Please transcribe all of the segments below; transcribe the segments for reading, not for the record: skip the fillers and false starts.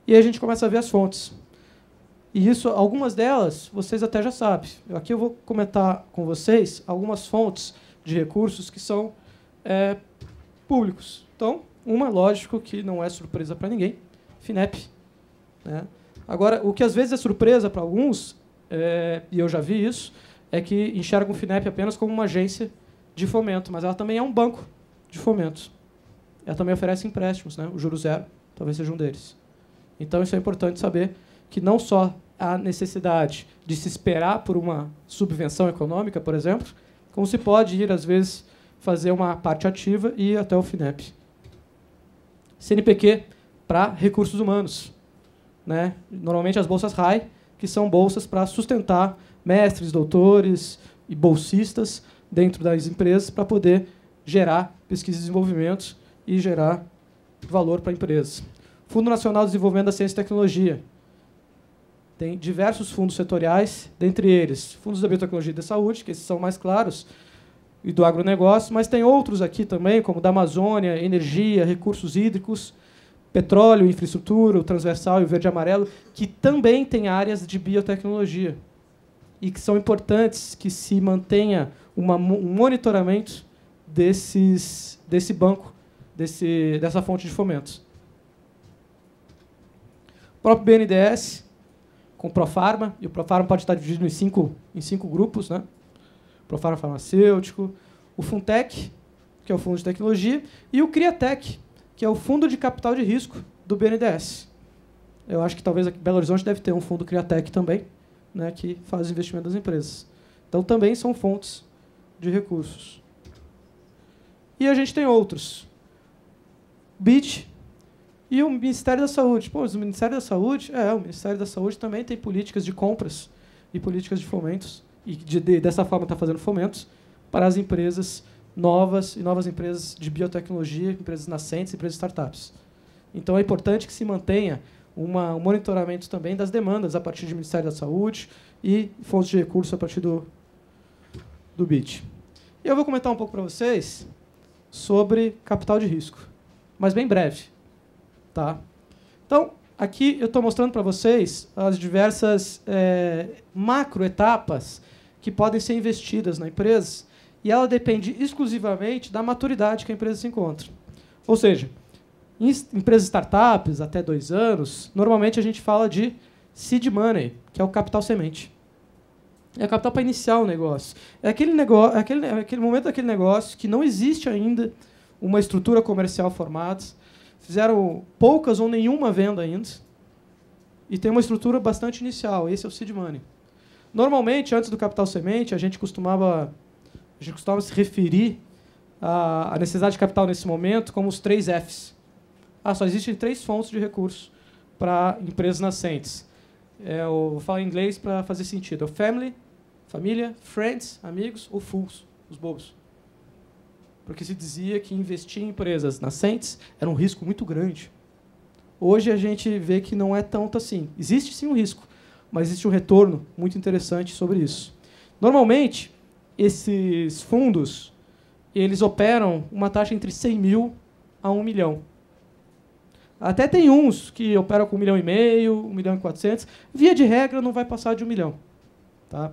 E aí a gente começa a ver as fontes. E isso, algumas delas, vocês até já sabem. Aqui eu vou comentar com vocês algumas fontes de recursos que são públicos. Então, uma, lógico, que não é surpresa para ninguém, FINEP. Né? Agora, o que às vezes é surpresa para alguns, e eu já vi isso, é que enxergam o FINEP apenas como uma agência de fomento, mas ela também é um banco de fomento. Ela também oferece empréstimos, né? O juro zero talvez seja um deles. Então, isso é importante saber, que não só há necessidade de se esperar por uma subvenção econômica, por exemplo, como se pode ir, às vezes, fazer uma parte ativa e ir até o FINEP. CNPq para recursos humanos. Né? Normalmente as bolsas RAI, que são bolsas para sustentar mestres, doutores e bolsistas dentro das empresas para poder gerar pesquisa e desenvolvimento e gerar valor para a empresa. Fundo Nacional de Desenvolvimento da Ciência e Tecnologia. Tem diversos fundos setoriais, dentre eles fundos da biotecnologia e da saúde, que esses são mais claros, e do agronegócio, mas tem outros aqui também, como da Amazônia, energia, recursos hídricos, petróleo, infraestrutura, o transversal e o verde e amarelo, que também tem áreas de biotecnologia e que são importantes que se mantenha um monitoramento desse banco, dessa fonte de fomento. O próprio BNDES, com o Profarma, e o Profarma pode estar dividido em cinco grupos, né? O Profarma farmacêutico, o Funtech, que é o fundo de tecnologia, e o Criatec, que é o fundo de capital de risco do BNDES. Eu acho que talvez aqui Belo Horizonte deve ter um fundo Criatec também, né, que faz investimento das empresas. Então, também são fontes de recursos. E a gente tem outros. BID e o Ministério da Saúde. Pô, o Ministério da Saúde, o Ministério da Saúde também tem políticas de compras e políticas de fomentos, e dessa forma está fazendo fomentos para as empresas novas e novas empresas de biotecnologia, empresas nascentes, empresas startups. Então, é importante que se mantenha um monitoramento também das demandas a partir do Ministério da Saúde e fontes de recursos a partir do BID. E eu vou comentar um pouco para vocês sobre capital de risco, mas bem breve. Tá? Então, aqui eu estou mostrando para vocês as diversas macroetapas que podem ser investidas na empresa, e ela depende exclusivamente da maturidade que a empresa se encontra. Ou seja, em empresas startups, até 2 anos, normalmente a gente fala de seed money, que é o capital semente. É o capital para iniciar o negócio. É aquele momento daquele negócio que não existe ainda uma estrutura comercial formada, fizeram poucas ou nenhuma venda ainda, e tem uma estrutura bastante inicial. Esse é o seed money. Normalmente, antes do capital semente, a gente costumava se referir à necessidade de capital nesse momento como os 3 Fs. Só existem 3 fontes de recursos para empresas nascentes. Eu vou falar em inglês para fazer sentido. É o family, família, friends, amigos, ou fools, os bobos. Porque se dizia que investir em empresas nascentes era um risco muito grande. Hoje a gente vê que não é tanto assim. Existe sim um risco, mas existe um retorno muito interessante sobre isso. Normalmente, esses fundos, eles operam uma taxa entre 100 mil a 1 milhão. Até tem uns que operam com 1,5 milhão, 1,4 milhão. Via de regra, não vai passar de 1 milhão. Tá?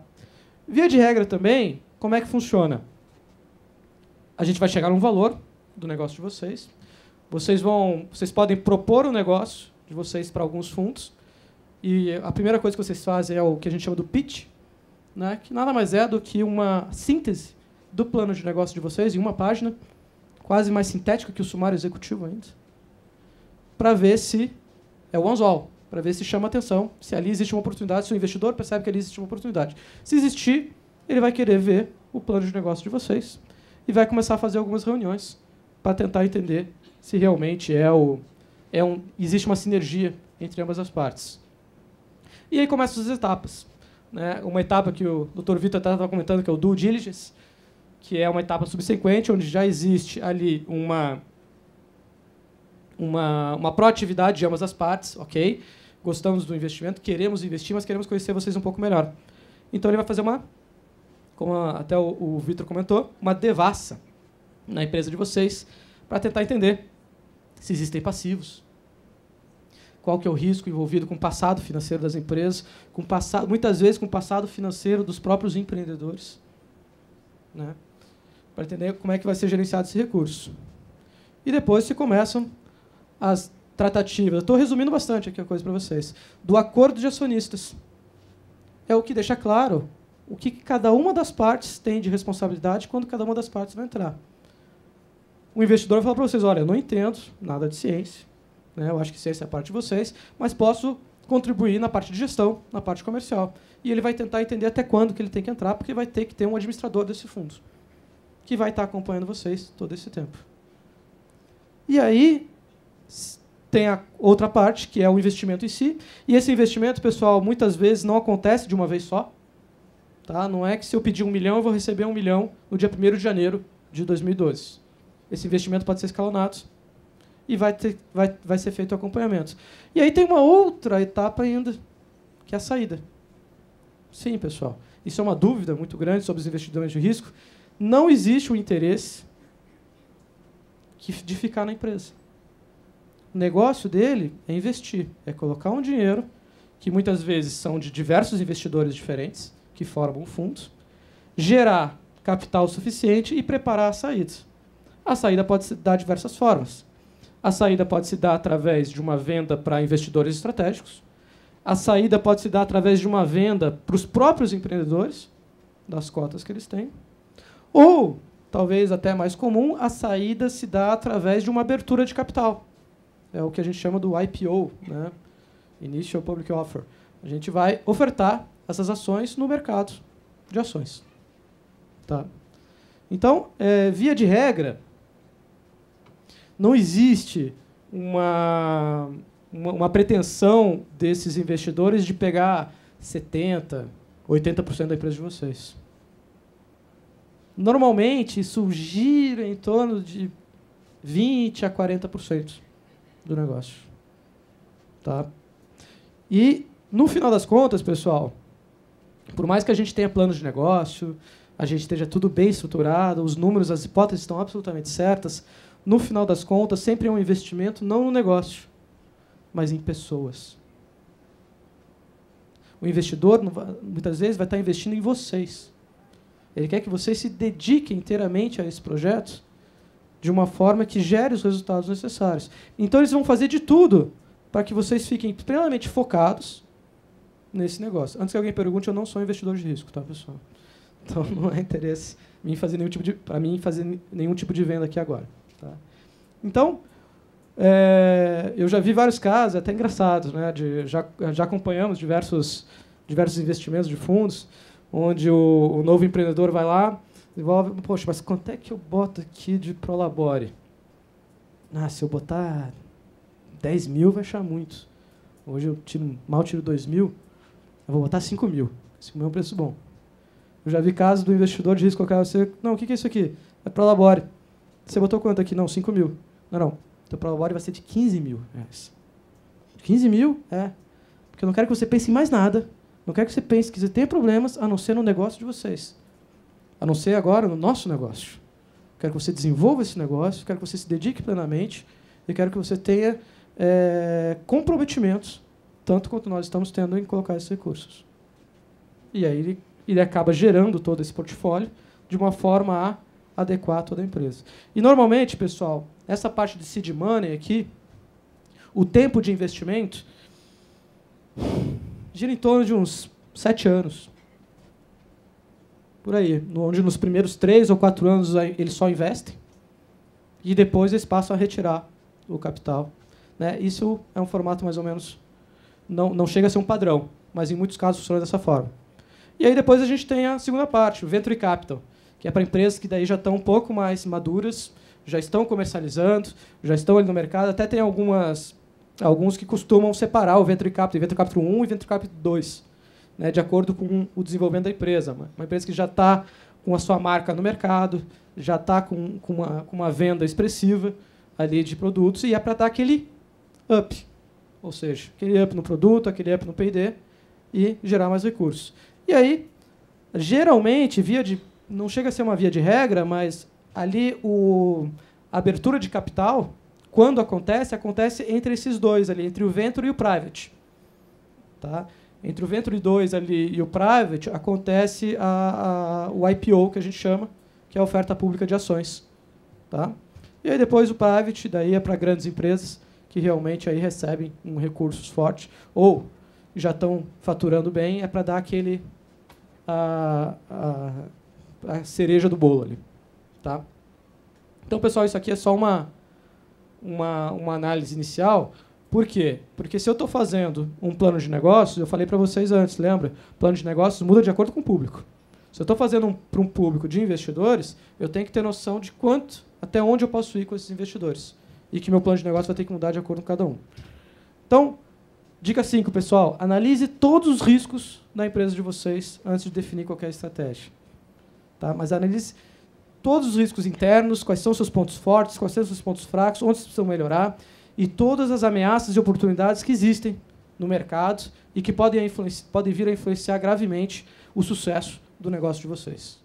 Via de regra também, como é que funciona? A gente vai chegar num valor do negócio de vocês. Vocês podem propor o negócio de vocês para alguns fundos. E a primeira coisa que vocês fazem é o que a gente chama do pitch, né, que nada mais é do que uma síntese do plano de negócio de vocês em uma página, quase mais sintética que o sumário executivo ainda, para ver se é o anzol, para ver se chama atenção, se ali existe uma oportunidade, se o investidor percebe que ali existe uma oportunidade. Se existir, ele vai querer ver o plano de negócio de vocês e vai começar a fazer algumas reuniões para tentar entender se realmente existe uma sinergia entre ambas as partes. E aí começam as etapas. Né? Uma etapa que o Dr. Vitor estava comentando, que é o due diligence, que é uma etapa subsequente, onde já existe ali uma proatividade de ambas as partes, ok? Gostamos do investimento, queremos investir, mas queremos conhecer vocês um pouco melhor. Então, ele vai fazer como até o Vitor comentou, uma devassa na empresa de vocês, para tentar entender se existem passivos, qual que é o risco envolvido com o passado financeiro das empresas, muitas vezes com o passado financeiro dos próprios empreendedores, né? Para entender como é que vai ser gerenciado esse recurso. E depois se começam as tratativas. Estou resumindo bastante aqui a coisa para vocês. Do acordo de acionistas. É o que deixa claro o que cada uma das partes tem de responsabilidade quando cada uma das partes vai entrar. O investidor vai falar para vocês, olha, eu não entendo nada de ciência, né? Eu acho que ciência é a parte de vocês, mas posso contribuir na parte de gestão, na parte comercial. E ele vai tentar entender até quando que ele tem que entrar, porque vai ter que ter um administrador desse fundo, que vai estar acompanhando vocês todo esse tempo. E aí tem a outra parte, que é o investimento em si. E esse investimento, pessoal, muitas vezes não acontece de uma vez só. Tá? Não é que se eu pedir 1 milhão, eu vou receber 1 milhão no dia 1º de janeiro de 2012. Esse investimento pode ser escalonado e vai ser feito o acompanhamento. E aí tem uma outra etapa ainda, que é a saída. Sim, pessoal. Isso é uma dúvida muito grande sobre os investidores de risco. Não existe o interesse de ficar na empresa. O negócio dele é investir, é colocar um dinheiro, que muitas vezes são de diversos investidores diferentes, que formam um fundo, gerar capital suficiente e preparar a saída. A saída pode se dar de diversas formas. A saída pode se dar através de uma venda para investidores estratégicos. A saída pode se dar através de uma venda para os próprios empreendedores, das cotas que eles têm. Ou, talvez até mais comum, a saída se dá através de uma abertura de capital. É o que a gente chama do IPO, né? Initial Public Offer. A gente vai ofertar essas ações no mercado de ações. Tá? Então, via de regra, não existe uma pretensão desses investidores de pegar 70%, 80% da empresa de vocês. Normalmente, isso gira em torno de 20% a 40% do negócio. Tá? E, no final das contas, pessoal, por mais que a gente tenha plano de negócio, a gente esteja tudo bem estruturado, os números, as hipóteses estão absolutamente certas, no final das contas, sempre é um investimento não no negócio, mas em pessoas. O investidor, muitas vezes, vai estar investindo em vocês. Ele quer que vocês se dediquem inteiramente a esse projeto de uma forma que gere os resultados necessários. Então, eles vão fazer de tudo para que vocês fiquem plenamente focados nesse negócio. Antes que alguém pergunte, eu não sou investidor de risco, tá, pessoal? Então, não é interesse para mim fazer nenhum tipo de venda aqui agora. Tá? Então, eu já vi vários casos, até engraçados, né? Já acompanhamos diversos investimentos de fundos, onde o novo empreendedor vai lá, desenvolve, poxa, mas quanto é que eu boto aqui de Prolabore? Se eu botar 10 mil vai achar muito. Hoje eu mal tiro 2 mil, eu vou botar 5 mil. 5 mil é um preço bom. Eu já vi casos do investidor de risco colocar você, não, o que é isso aqui? É Prolabore. Você botou quanto aqui? Não, 5 mil. Não. Teu Prolabore vai ser de 15 mil reais. 15 mil? Porque eu não quero que você pense em mais nada. Não quero que você pense que você tenha problemas, a não ser no negócio de vocês. A não ser agora no nosso negócio. Quero que você desenvolva esse negócio, quero que você se dedique plenamente e quero que você tenha comprometimentos, tanto quanto nós estamos tendo em colocar esses recursos. E aí ele acaba gerando todo esse portfólio de uma forma a adequar toda a empresa. E, normalmente, pessoal, essa parte de seed money aqui, o tempo de investimento gira em torno de uns 7 anos. Por aí, onde nos primeiros 3 ou 4 anos eles só investem e depois eles passam a retirar o capital. Né? Isso é um formato mais ou menos... Não chega a ser um padrão, mas em muitos casos funciona dessa forma. E aí depois a gente tem a segunda parte, o Venture Capital, que é para empresas que daí já estão um pouco mais maduras, já estão comercializando, já estão ali no mercado. Até tem alguns que costumam separar o Venture Capital 1 e Venture Capital 2, né, de acordo com o desenvolvimento da empresa. Uma empresa que já está com a sua marca no mercado, já está com uma venda expressiva ali de produtos, e é para dar aquele up, ou seja, aquele up no produto, aquele up no P&D, e gerar mais recursos. E aí, geralmente, não chega a ser uma via de regra, mas ali a abertura de capital quando acontece, acontece entre esses dois ali, entre o venture e o private. Tá? Entre o venture 2 ali e o private, acontece o IPO, que a gente chama, que é a oferta pública de ações. Tá? E aí depois o private, daí é para grandes empresas, que realmente aí recebem recursos fortes, ou já estão faturando bem, é para dar a cereja do bolo ali. Tá? Então, pessoal, isso aqui é só uma análise inicial. Por quê? Porque se eu estou fazendo um plano de negócios, eu falei para vocês antes, lembra? Plano de negócios muda de acordo com o público. Se eu estou fazendo para um público de investidores, eu tenho que ter noção de até onde eu posso ir com esses investidores. E que meu plano de negócio vai ter que mudar de acordo com cada um. Então, dica 5, pessoal. Analise todos os riscos da empresa de vocês antes de definir qualquer estratégia. Tá? Mas analise todos os riscos internos, quais são os seus pontos fortes, quais são os seus pontos fracos, onde vocês precisam melhorar, e todas as ameaças e oportunidades que existem no mercado e que podem vir a influenciar gravemente o sucesso do negócio de vocês.